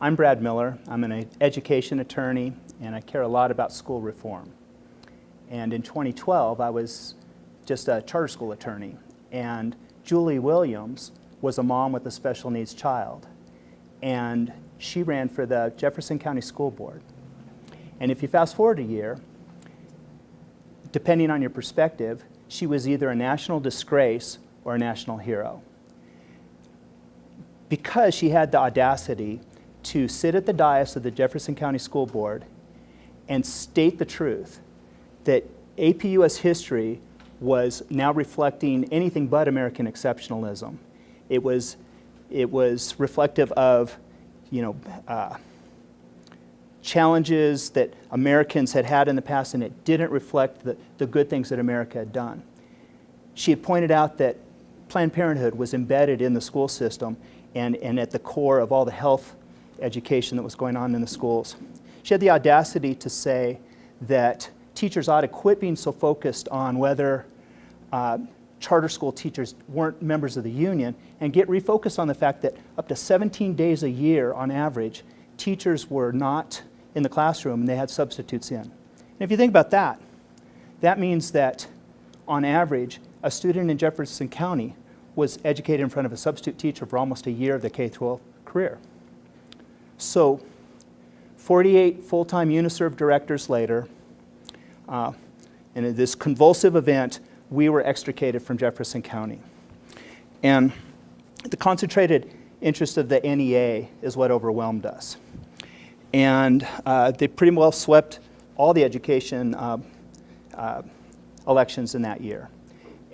I'm Brad Miller. I'm an education attorney, and I care a lot about school reform. And in 2012, I was just a charter school attorney, and Julie Williams was a mom with a special needs child, and she ran for the Jefferson County School Board. And if you fast forward a year, depending on your perspective, she was either a national disgrace or a national hero, because she had the audacity to sit at the dais of the Jefferson County School Board and state the truth that AP US history was now reflecting anything but American exceptionalism. It was reflective of, challenges that Americans had had in the past, and it didn't reflect the good things that America had done. She had pointed out that Planned Parenthood was embedded in the school system and at the core of all the health education that was going on in the schools. She had the audacity to say that teachers ought to quit being so focused on whether charter school teachers weren't members of the union and get refocused on the fact that up to 17 days a year on average, teachers were not in the classroom and they had substitutes in. And if you think about that, that means that on average, a student in Jefferson County was educated in front of a substitute teacher for almost a year of their K-12 career. So 48 full-time UNISERV directors later, in this convulsive event, we were extricated from Jefferson County. And the concentrated interest of the NEA is what overwhelmed us. And they pretty well swept all the education elections in that year.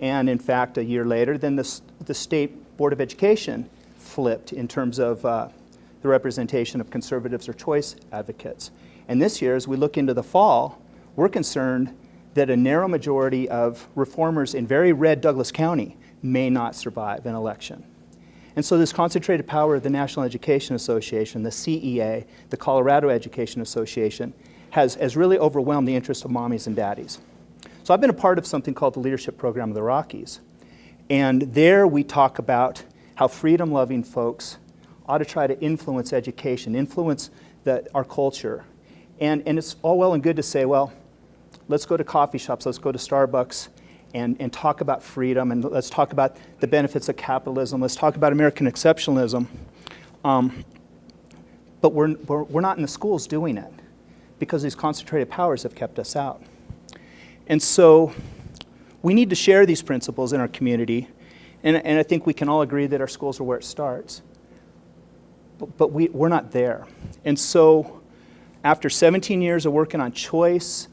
And in fact, a year later, then the State Board of Education flipped in terms of the representation of conservatives or choice advocates. And this year, as we look into the fall, we're concerned that a narrow majority of reformers in very red Douglas County may not survive an election. And so this concentrated power of the National Education Association, the CEA, the Colorado Education Association, has really overwhelmed the interests of mommies and daddies. So I've been a part of something called the Leadership Program of the Rockies. And there we talk about how freedom-loving folks ought to try to influence education, influence our culture. And it's all well and good to say, well, let's go to coffee shops, let's go to Starbucks and talk about freedom, and let's talk about the benefits of capitalism, let's talk about American exceptionalism. But we're not in the schools doing it because these concentrated powers have kept us out. And so we need to share these principles in our community, and I think we can all agree that our schools are where it starts. But we're not there. And so after 17 years of working on choice,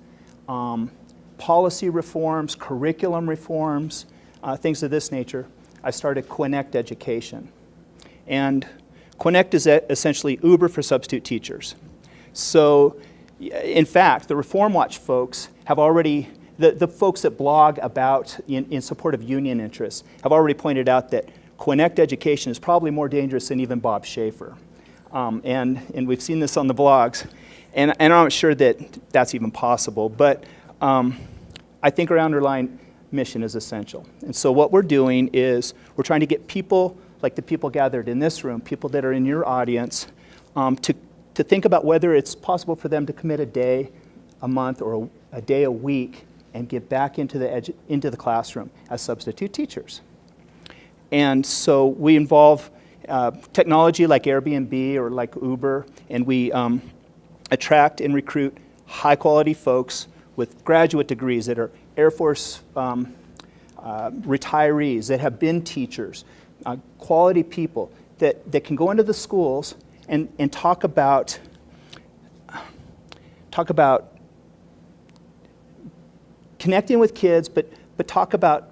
policy reforms, curriculum reforms, things of this nature, I started Quinect Education. And Quinect is essentially Uber for substitute teachers. So in fact, the Reform Watch folks have already, the folks that blog about in support of union interests have already pointed out that Quinect Education is probably more dangerous than even Bob Schaefer. And we've seen this on the blogs. And I'm not sure that that's even possible. But I think our underlying mission is essential. And so what we're doing is we're trying to get people, like the people gathered in this room, people that are in your audience, to think about whether it's possible for them to commit a day, a month, or a day a week and get back into the classroom as substitute teachers. And so we involve technology like Airbnb or like Uber, and we attract and recruit high-quality folks with graduate degrees that are Air Force retirees, that have been teachers, quality people that can go into the schools and talk about connecting with kids, but talk about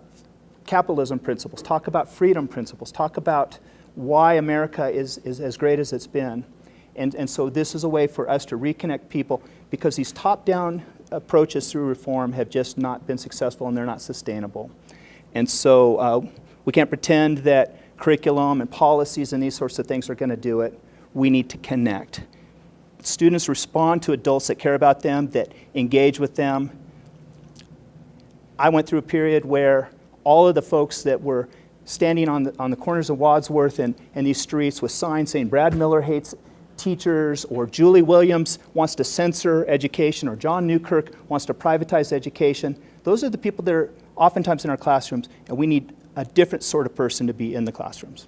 capitalism principles, talk about freedom principles, talk about why America is as great as it's been. And so this is a way for us to reconnect people, because these top-down approaches through reform have just not been successful and they're not sustainable. And so we can't pretend that curriculum and policies and these sorts of things are going to do it. We need to connect. Students respond to adults that care about them, that engage with them. I went through a period where all of the folks that were standing on the corners of Wadsworth and these streets with signs saying Brad Miller hates teachers, or Julie Williams wants to censor education, or John Newkirk wants to privatize education. Those are the people that are oftentimes in our classrooms, and we need a different sort of person to be in the classrooms.